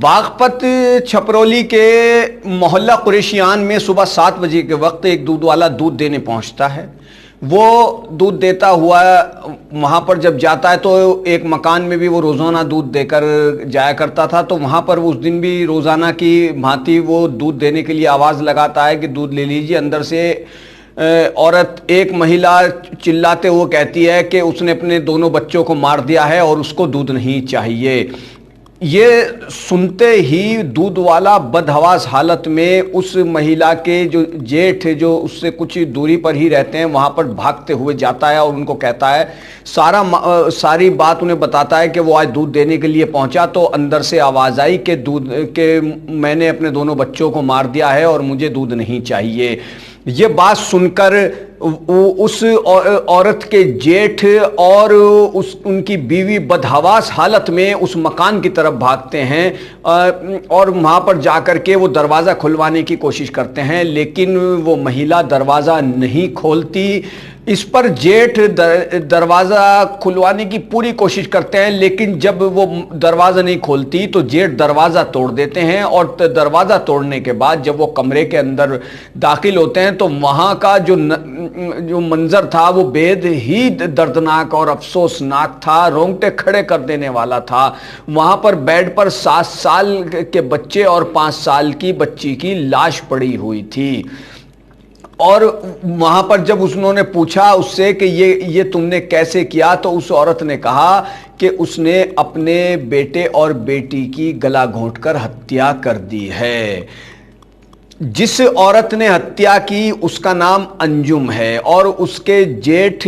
बागपत छपरौली के मोहल्ला कुरैशियान में सुबह 7 बजे के वक्त एक दूध वाला दूध देने पहुंचता है। वो दूध देता हुआ वहाँ पर जब जाता है तो एक मकान में भी वो रोज़ाना दूध देकर जाया करता था। तो वहाँ पर उस दिन भी रोज़ाना की भांति वो दूध देने के लिए आवाज़ लगाता है कि दूध ले लीजिए। अंदर से औरत, एक महिला चिल्लाते हुए कहती है कि उसने अपने दोनों बच्चों को मार दिया है और उसको दूध नहीं चाहिए। ये सुनते ही दूध वाला बदहवास हालत में उस महिला के जो जेठ, जो उससे कुछ दूरी पर ही रहते हैं, वहाँ पर भागते हुए जाता है और उनको कहता है, सारी बात उन्हें बताता है कि वो आज दूध देने के लिए पहुँचा तो अंदर से आवाज़ आई कि मैंने अपने दोनों बच्चों को मार दिया है और मुझे दूध नहीं चाहिए। ये बात सुनकर उस औरत के जेठ और उनकी बीवी बदहवास हालत में उस मकान की तरफ भागते हैं और वहाँ पर जाकर के वो दरवाज़ा खुलवाने की कोशिश करते हैं, लेकिन वो महिला दरवाज़ा नहीं खोलती। इस पर जेठ दरवाज़ा खुलवाने की पूरी कोशिश करते हैं, लेकिन जब वो दरवाज़ा नहीं खोलती तो जेठ दरवाज़ा तोड़ देते हैं। और दरवाज़ा तोड़ने के बाद जब वो कमरे के अंदर दाखिल होते हैं तो वहाँ का जो मंजर था वो बेहद ही दर्दनाक और अफसोसनाक था, रोंगटे खड़े कर देने वाला था। वहाँ पर बेड पर 7 साल के बच्चे और 5 साल की बच्ची की लाश पड़ी हुई थी। और वहाँ पर जब उन्होंने पूछा उससे कि ये तुमने कैसे किया, तो उस औरत ने कहा कि उसने अपने बेटे और बेटी की गला घोंटकर हत्या कर दी है। जिस औरत ने हत्या की उसका नाम अंजुम है और उसके जेठ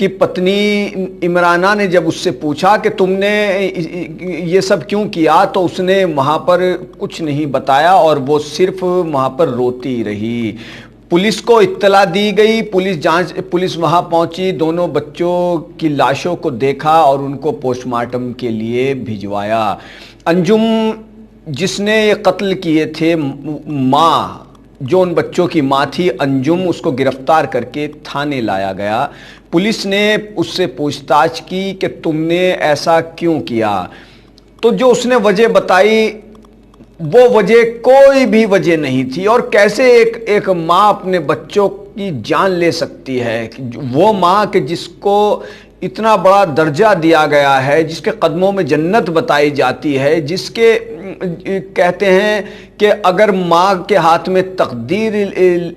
की पत्नी इमराना ने जब उससे पूछा कि तुमने ये सब क्यों किया, तो उसने वहाँ पर कुछ नहीं बताया और वो सिर्फ वहाँ पर रोती रही। पुलिस को इत्तला दी गई, पुलिस वहाँ पहुँची, दोनों बच्चों की लाशों को देखा और उनको पोस्टमार्टम के लिए भिजवाया। अंजुम जिसने ये कत्ल किए थे, माँ जो उन बच्चों की माँ थी अंजुम, उसको गिरफ्तार करके थाने लाया गया। पुलिस ने उससे पूछताछ की कि तुमने ऐसा क्यों किया, तो जो उसने वजह बताई वो वजह कोई भी वजह नहीं थी। और कैसे एक माँ अपने बच्चों की जान ले सकती है, वो माँ कि जिसको इतना बड़ा दर्जा दिया गया है, जिसके कदमों में जन्नत बताई जाती है, जिसके कहते हैं कि अगर माँ के हाथ में तकदीर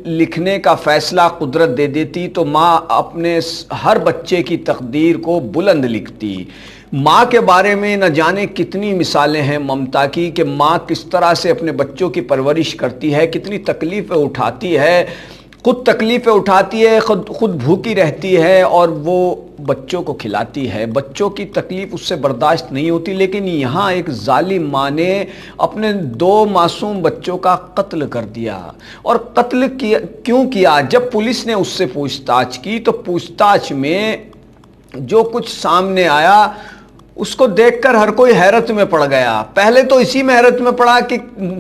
लिखने का फैसला कुदरत दे देती तो माँ अपने हर बच्चे की तकदीर को बुलंद लिखती। माँ के बारे में न जाने कितनी मिसालें हैं ममता की, कि माँ किस तरह से अपने बच्चों की परवरिश करती है, कितनी तकलीफ़ें उठाती है, खुद तकलीफ़ें उठाती है, खुद भूखी रहती है और वो बच्चों को खिलाती है। बच्चों की तकलीफ़ उससे बर्दाश्त नहीं होती, लेकिन यहाँ एक जालिम माँ ने अपने 2 मासूम बच्चों का कत्ल कर दिया। और कत्ल क्यों किया? जब पुलिस ने उससे पूछताछ की तो पूछताछ में जो कुछ सामने आया उसको देखकर हर कोई हैरत में पड़ गया। पहले तो इसी में हैरत में पड़ा कि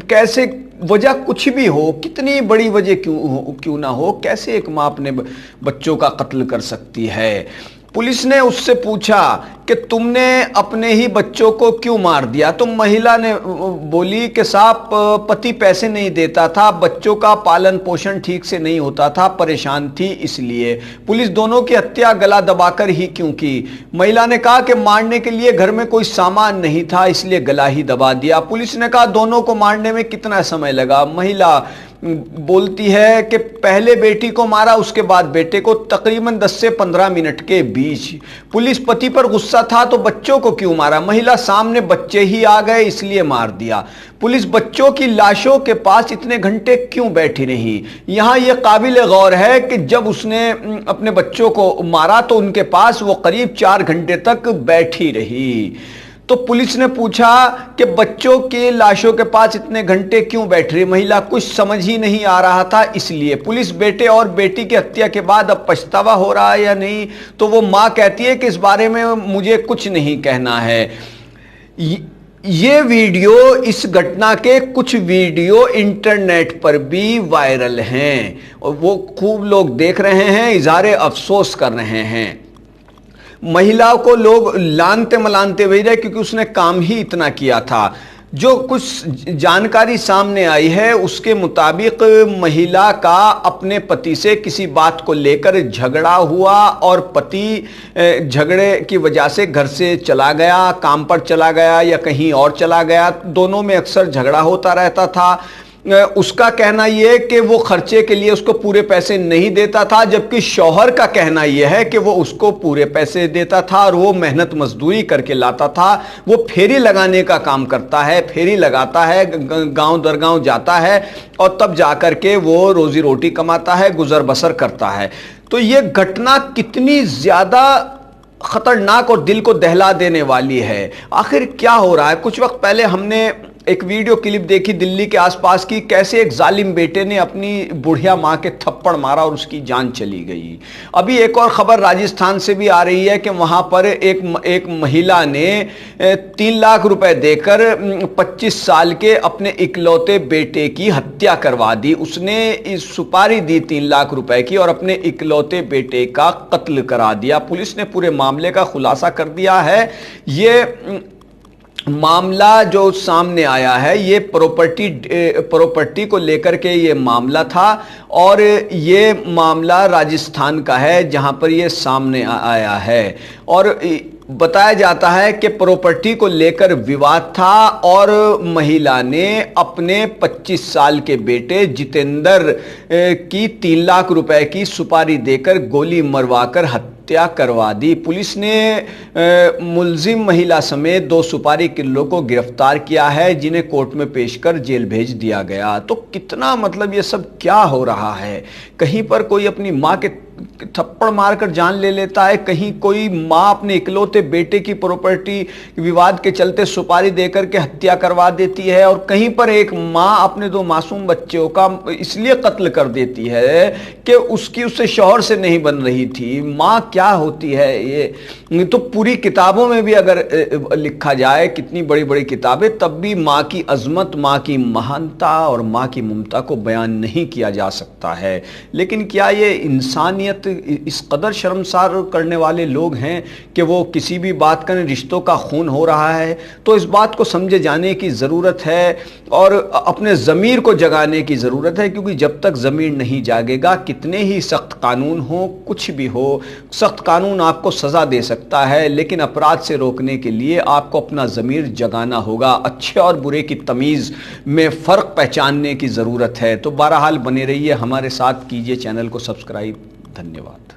कैसे, वजह कुछ भी हो, कितनी बड़ी वजह क्यों ना हो, कैसे एक माँ अपने बच्चों का कत्ल कर सकती है। पुलिस ने उससे पूछा कि तुमने अपने ही बच्चों को क्यों मार दिया, तो महिला ने बोली कि साहब पति पैसे नहीं देता था, बच्चों का पालन पोषण ठीक से नहीं होता था, परेशान थी इसलिए। पुलिस दोनों की हत्या गला दबाकर ही क्यों की? महिला ने कहा कि मारने के लिए घर में कोई सामान नहीं था इसलिए गला ही दबा दिया। पुलिस ने कहा दोनों को मारने में कितना समय लगा? महिला बोलती है कि पहले बेटी को मारा, उसके बाद बेटे को, तकरीबन 10 से 15 मिनट के बीच। पुलिस पति पर गुस्सा था तो बच्चों को क्यों मारा? महिला सामने बच्चे ही आ गए इसलिए मार दिया। पुलिस बच्चों की लाशों के पास इतने घंटे क्यों बैठी रही? यहाँ यह काबिल गौर है कि जब उसने अपने बच्चों को मारा तो उनके पास वो करीब 4 घंटे तक बैठी रही। तो पुलिस ने पूछा कि बच्चों की लाशों के पास इतने घंटे क्यों बैठ रही? महिला कुछ समझ ही नहीं आ रहा था इसलिए। पुलिस बेटे और बेटी की हत्या के बाद अब पछतावा हो रहा है या नहीं, तो वो माँ कहती है कि इस बारे में मुझे कुछ नहीं कहना है। ये वीडियो, इस घटना के कुछ वीडियो इंटरनेट पर भी वायरल हैं और वो खूब लोग देख रहे हैं, इज़हार अफसोस कर रहे हैं। महिला को लोग लानते मलानते हुए रहे क्योंकि उसने काम ही इतना किया था। जो कुछ जानकारी सामने आई है उसके मुताबिक महिला का अपने पति से किसी बात को लेकर झगड़ा हुआ और पति झगड़े की वजह से घर से चला गया, काम पर चला गया या कहीं और चला गया। दोनों में अक्सर झगड़ा होता रहता था। उसका कहना यह कि वो खर्चे के लिए उसको पूरे पैसे नहीं देता था, जबकि शौहर का कहना यह है कि वो उसको पूरे पैसे देता था और वो मेहनत मजदूरी करके लाता था। वो फेरी लगाने का काम करता है, फेरी लगाता है, गांव दर गांव जाता है और तब जाकर के वो रोजी रोटी कमाता है, गुजर बसर करता है। तो ये घटना कितनी ज्यादा खतरनाक और दिल को दहला देने वाली है। आखिर क्या हो रहा है? कुछ वक्त पहले हमने एक वीडियो क्लिप देखी दिल्ली के आसपास की, कैसे एक जालिम बेटे ने अपनी बुढ़िया मां के थप्पड़ मारा और उसकी जान चली गई। अभी एक और खबर राजस्थान से भी आ रही है कि वहां पर एक महिला ने 3 लाख रुपए देकर 25 साल के अपने इकलौते बेटे की हत्या करवा दी। उसने इस सुपारी दी 3 लाख रुपए की और अपने इकलौते बेटे का कत्ल करा दिया। पुलिस ने पूरे मामले का खुलासा कर दिया है। ये मामला जो सामने आया है ये प्रॉपर्टी को लेकर के ये मामला था और ये मामला राजस्थान का है जहां पर ये सामने आया है। और बताया जाता है कि प्रॉपर्टी को लेकर विवाद था और महिला ने अपने 25 साल के बेटे जितेंद्र की 3 लाख रुपए की सुपारी देकर गोली मरवाकर हत्या करवा दी। पुलिस ने मुलजिम महिला समेत 2 सुपारी किल्लों को गिरफ्तार किया है, जिन्हें कोर्ट में पेश कर जेल भेज दिया गया। तो कितना मतलब ये सब क्या हो रहा है? कहीं पर कोई अपनी माँ के थप्पड़ मारकर जान ले लेता है, कहीं कोई माँ अपने इकलौते बेटे की प्रॉपर्टी विवाद के चलते सुपारी देकर के हत्या करवा देती है, और कहीं पर एक माँ अपने 2 मासूम बच्चों का इसलिए कत्ल कर देती है कि उससे शौहर से नहीं बन रही थी। माँ क्या होती है ये तो पूरी किताबों में भी अगर लिखा जाए, कितनी बड़ी बड़ी किताबें, तब भी माँ की अजमत, माँ की महानता और माँ की ममता को बयान नहीं किया जा सकता है। लेकिन क्या ये इंसानियत इस कदर शर्मसार करने वाले लोग हैं कि वो किसी भी बात का, रिश्तों का खून हो रहा है तो इस बात को समझे जाने की ज़रूरत है और अपने ज़मीर को जगाने की ज़रूरत है, क्योंकि जब तक ज़मीर नहीं जागेगा, कितने ही सख्त कानून हो, कुछ भी हो, सख्त कानून आपको सज़ा दे सकता है, लेकिन अपराध से रोकने के लिए आपको अपना ज़मीर जगाना होगा। अच्छे और बुरे की तमीज़ में फ़र्क पहचानने की ज़रूरत है। तो बहरहाल बने रहिए हमारे साथ, कीजिए चैनल को सब्सक्राइब। धन्यवाद।